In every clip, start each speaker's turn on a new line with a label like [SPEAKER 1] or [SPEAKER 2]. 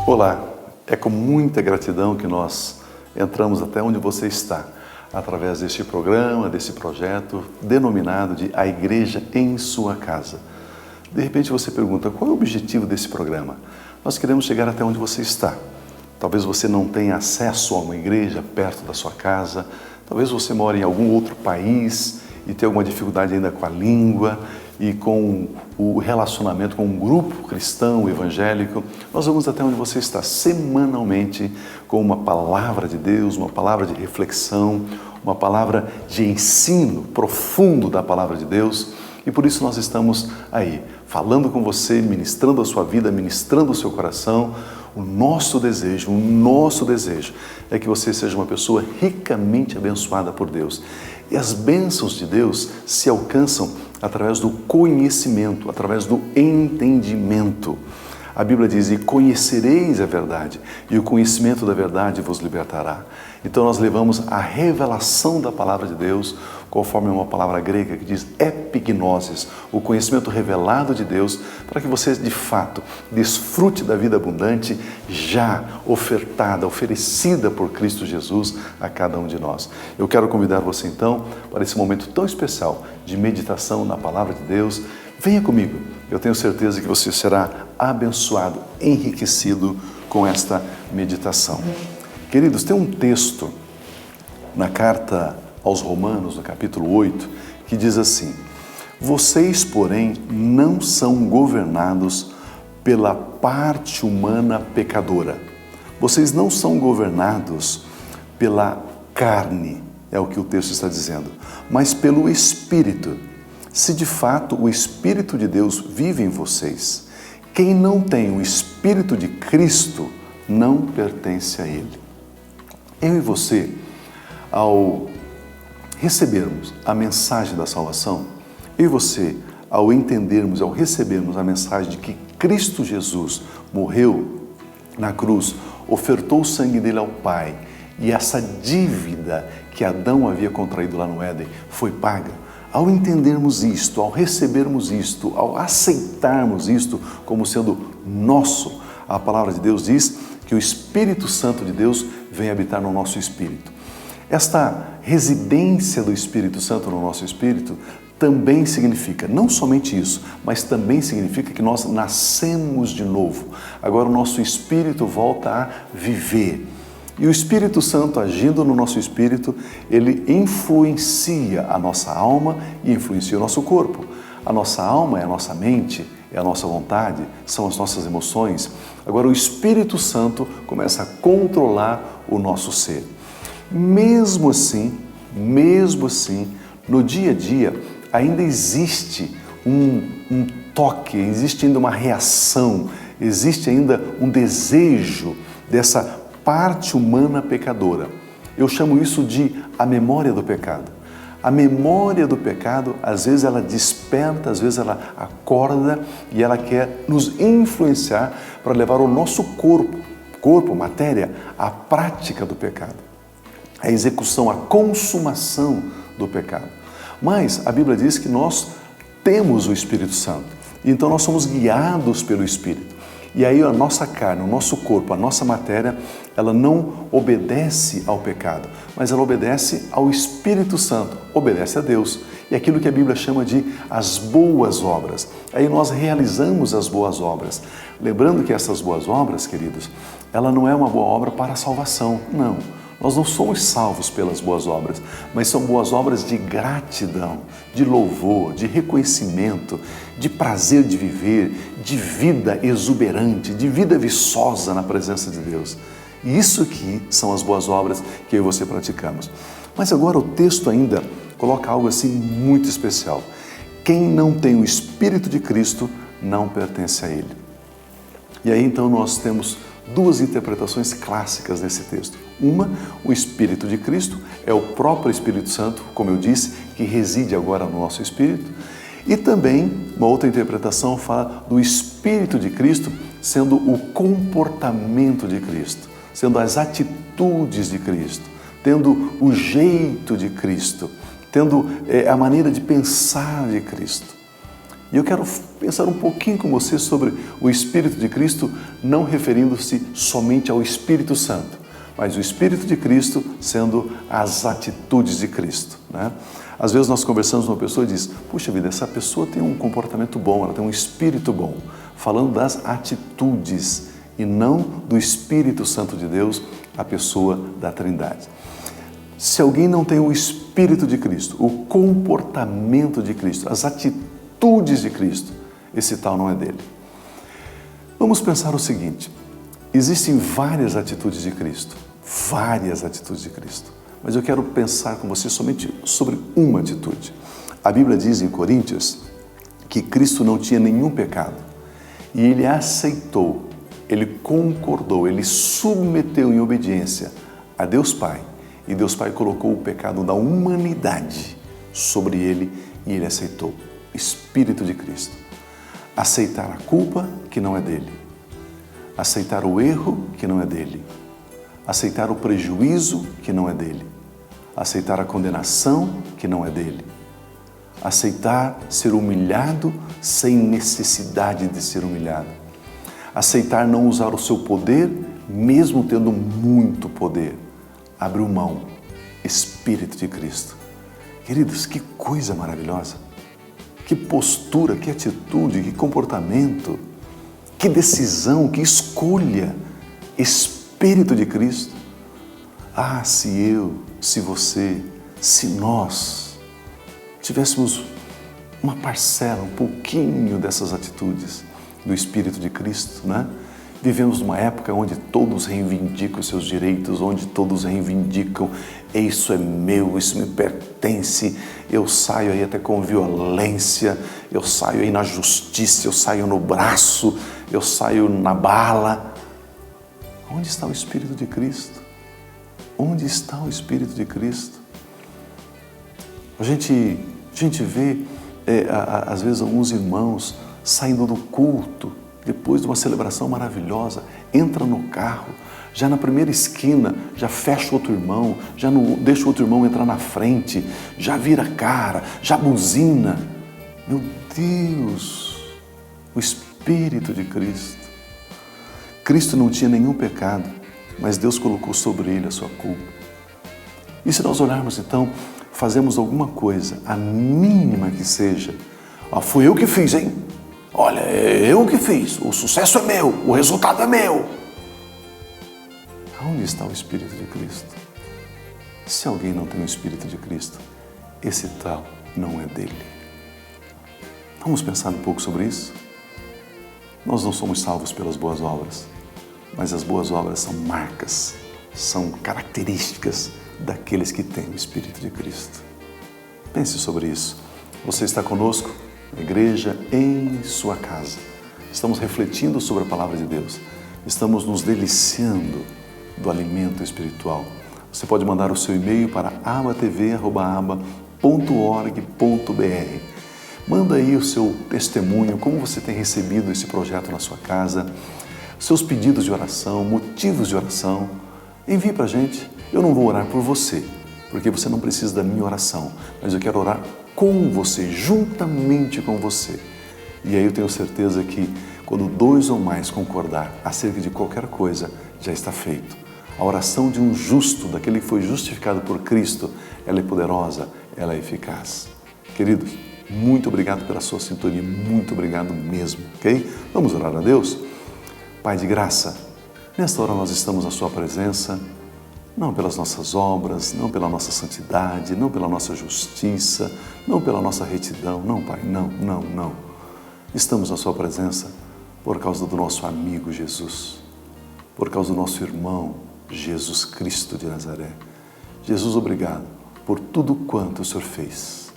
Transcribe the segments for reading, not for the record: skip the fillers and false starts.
[SPEAKER 1] Olá, é com muita gratidão que nós entramos até onde você está, através deste programa, desse projeto denominado de A Igreja em Sua Casa. De repente você pergunta, qual é o objetivo desse programa? Nós queremos chegar até onde você está. Talvez você não tenha acesso a uma igreja perto da sua casa, talvez você mora em algum outro país e tenha alguma dificuldade ainda com a língua e com o relacionamento com um grupo cristão, evangélico. Nós vamos até onde você está semanalmente com uma palavra de Deus, uma palavra de reflexão, uma palavra de ensino profundo da palavra de Deus. E por isso nós estamos aí, falando com você, ministrando a sua vida, ministrando o seu coração. O nosso desejo é que você seja uma pessoa ricamente abençoada por Deus. E as bênçãos de Deus se alcançam através do conhecimento, através do entendimento. A Bíblia diz, e conhecereis a verdade, e o conhecimento da verdade vos libertará. Então nós levamos a revelação da palavra de Deus, conforme uma palavra grega que diz epignosis, o conhecimento revelado de Deus, para que você de fato desfrute da vida abundante já ofertada, oferecida por Cristo Jesus a cada um de nós. Eu quero convidar você então para esse momento tão especial de meditação na palavra de Deus. Venha comigo, eu tenho certeza que você será abençoado, enriquecido com esta meditação. Queridos, tem um texto na carta aos Romanos, no capítulo 8, que diz assim: vocês, porém, não são governados pela parte humana pecadora. Vocês não são governados pela carne, é o que o texto está dizendo, mas pelo Espírito. Se de fato o Espírito de Deus vive em vocês, quem não tem o Espírito de Cristo não pertence a Ele. Eu e você, ao recebermos a mensagem da salvação, eu e você, ao entendermos, ao recebermos a mensagem de que Cristo Jesus morreu na cruz, ofertou o sangue dele ao Pai, e essa dívida que Adão havia contraído lá no Éden foi paga. Ao entendermos isto, ao recebermos isto, ao aceitarmos isto como sendo nosso, a palavra de Deus diz que o Espírito Santo de Deus vem habitar no nosso espírito. Esta residência do Espírito Santo no nosso espírito também significa, não somente isso, mas também significa que nós nascemos de novo. Agora o nosso espírito volta a viver. E o Espírito Santo agindo no nosso espírito, ele influencia a nossa alma e influencia o nosso corpo. A nossa alma é a nossa mente, é a nossa vontade, são as nossas emoções. Agora o Espírito Santo começa a controlar o nosso ser. Mesmo assim, no dia a dia, ainda existe um toque, existe ainda uma reação, existe ainda um desejo dessa parte humana pecadora. Eu chamo isso de a memória do pecado. A memória do pecado, às vezes ela desperta, às vezes ela acorda e ela quer nos influenciar para levar o nosso corpo, matéria, à prática do pecado, à execução, à consumação do pecado. Mas a Bíblia diz que nós temos o Espírito Santo, então nós somos guiados pelo Espírito. E aí a nossa carne, o nosso corpo, a nossa matéria, ela não obedece ao pecado, mas ela obedece ao Espírito Santo, obedece a Deus. E aquilo que a Bíblia chama de as boas obras. Aí nós realizamos as boas obras. Lembrando que essas boas obras, queridos, ela não é uma boa obra para a salvação, não. Nós não somos salvos pelas boas obras, mas são boas obras de gratidão, de louvor, de reconhecimento, de prazer de viver, de vida exuberante, de vida viçosa na presença de Deus. E isso aqui são as boas obras que eu e você praticamos. Mas agora o texto ainda coloca algo assim muito especial. Quem não tem o Espírito de Cristo não pertence a Ele. E aí então nós temos duas interpretações clássicas desse texto. Uma, o Espírito de Cristo, é o próprio Espírito Santo, como eu disse, que reside agora no nosso espírito. E também, uma outra interpretação fala do Espírito de Cristo sendo o comportamento de Cristo, sendo as atitudes de Cristo, tendo o jeito de Cristo, tendo a maneira de pensar de Cristo. E eu quero pensar um pouquinho com você sobre o Espírito de Cristo, não referindo-se somente ao Espírito Santo, mas o Espírito de Cristo sendo as atitudes de Cristo, né? Às vezes nós conversamos com uma pessoa e diz, puxa vida, essa pessoa tem um comportamento bom, ela tem um espírito bom, falando das atitudes e não do Espírito Santo de Deus, a pessoa da Trindade. Se alguém não tem o Espírito de Cristo, o comportamento de Cristo, as atitudes de Cristo, esse tal não é dele. Vamos pensar o seguinte, existem várias atitudes de Cristo, mas eu quero pensar com você somente sobre uma atitude. A Bíblia diz em Coríntios que Cristo não tinha nenhum pecado e Ele aceitou, Ele concordou, Ele submeteu em obediência a Deus Pai. E Deus Pai colocou o pecado da humanidade sobre Ele e Ele aceitou. Espírito de Cristo. Aceitar a culpa que não é dele. Aceitar o erro que não é dele. Aceitar o prejuízo que não é dele. Aceitar a condenação que não é dele. Aceitar ser humilhado sem necessidade de ser humilhado. Aceitar não usar o seu poder, mesmo tendo muito poder. Abriu mão, Espírito de Cristo. Queridos, que coisa maravilhosa, que postura, que atitude, que comportamento, que decisão, que escolha, Espírito de Cristo. Ah, se eu, se você, se nós tivéssemos uma parcela, um pouquinho dessas atitudes do Espírito de Cristo, né? Vivemos numa época onde todos reivindicam os seus direitos, onde todos reivindicam, isso é meu, isso me pertence, eu saio aí até com violência, eu saio aí na justiça, eu saio no braço, eu saio na bala. Onde está o Espírito de Cristo? Onde está o Espírito de Cristo? A gente vê, às vezes, alguns irmãos saindo do culto, depois de uma celebração maravilhosa, entra no carro, já na primeira esquina, já fecha o outro irmão, já não deixa o outro irmão entrar na frente, já vira a cara, já buzina. Meu Deus, o Espírito de Cristo. Cristo não tinha nenhum pecado, mas Deus colocou sobre ele a sua culpa. E se nós olharmos então, fazemos alguma coisa, a mínima que seja, fui eu que fiz, hein? Olha, eu que fiz, o sucesso é meu, o resultado é meu. Onde está o Espírito de Cristo? Se alguém não tem o Espírito de Cristo, esse tal não é dele. Vamos pensar um pouco sobre isso? Nós não somos salvos pelas boas obras, mas as boas obras são marcas, são características daqueles que têm o Espírito de Cristo. Pense sobre isso. Você está conosco? A igreja em sua casa. Estamos refletindo sobre a palavra de Deus. Estamos nos deliciando do alimento espiritual. Você pode mandar o seu e-mail para abatv@aba.org.br. Manda aí o seu testemunho, como você tem recebido esse projeto na sua casa, seus pedidos de oração, motivos de oração. Envie para a gente. Eu não vou orar por você, porque você não precisa da minha oração, mas eu quero orar com você, juntamente com você. E aí eu tenho certeza que quando 2 ou mais concordar acerca de qualquer coisa, já está feito. A oração de um justo, daquele que foi justificado por Cristo, ela é poderosa, ela é eficaz. Queridos, muito obrigado pela sua sintonia, muito obrigado mesmo, ok? Vamos orar a Deus? Pai de graça, nesta hora nós estamos na sua presença, não pelas nossas obras, não pela nossa santidade, não pela nossa justiça, não pela nossa retidão. Não, Pai, não. Estamos na sua presença por causa do nosso amigo Jesus, por causa do nosso irmão Jesus Cristo de Nazaré. Jesus, obrigado por tudo quanto o Senhor fez.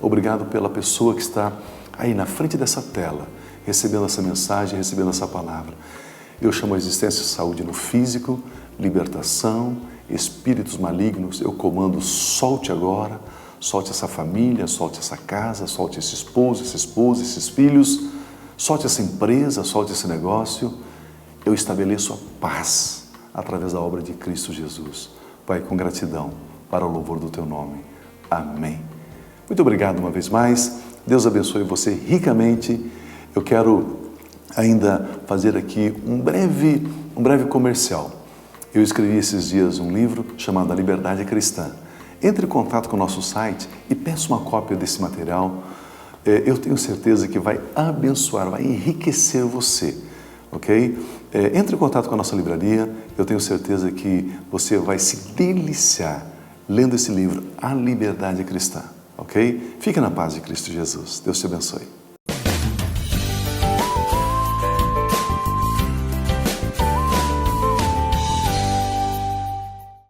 [SPEAKER 1] Obrigado pela pessoa que está aí na frente dessa tela, recebendo essa mensagem, recebendo essa palavra. Eu chamo a existência saúde no físico, libertação, espíritos malignos, eu comando, solte agora, solte essa família, solte essa casa, solte esse esposo, essa esposa, esses filhos, solte essa empresa, solte esse negócio. Eu estabeleço a paz através da obra de Cristo Jesus. Pai, com gratidão, para o louvor do Teu nome. Amém. Muito obrigado uma vez mais. Deus abençoe você ricamente. Eu quero ainda fazer aqui um breve comercial. Eu escrevi esses dias um livro chamado A Liberdade Cristã. Entre em contato com o nosso site e peça uma cópia desse material. Eu tenho certeza que vai abençoar, vai enriquecer você, ok? Entre em contato com a nossa livraria. Eu tenho certeza que você vai se deliciar lendo esse livro, A Liberdade Cristã, ok? Fique na paz de Cristo Jesus. Deus te abençoe.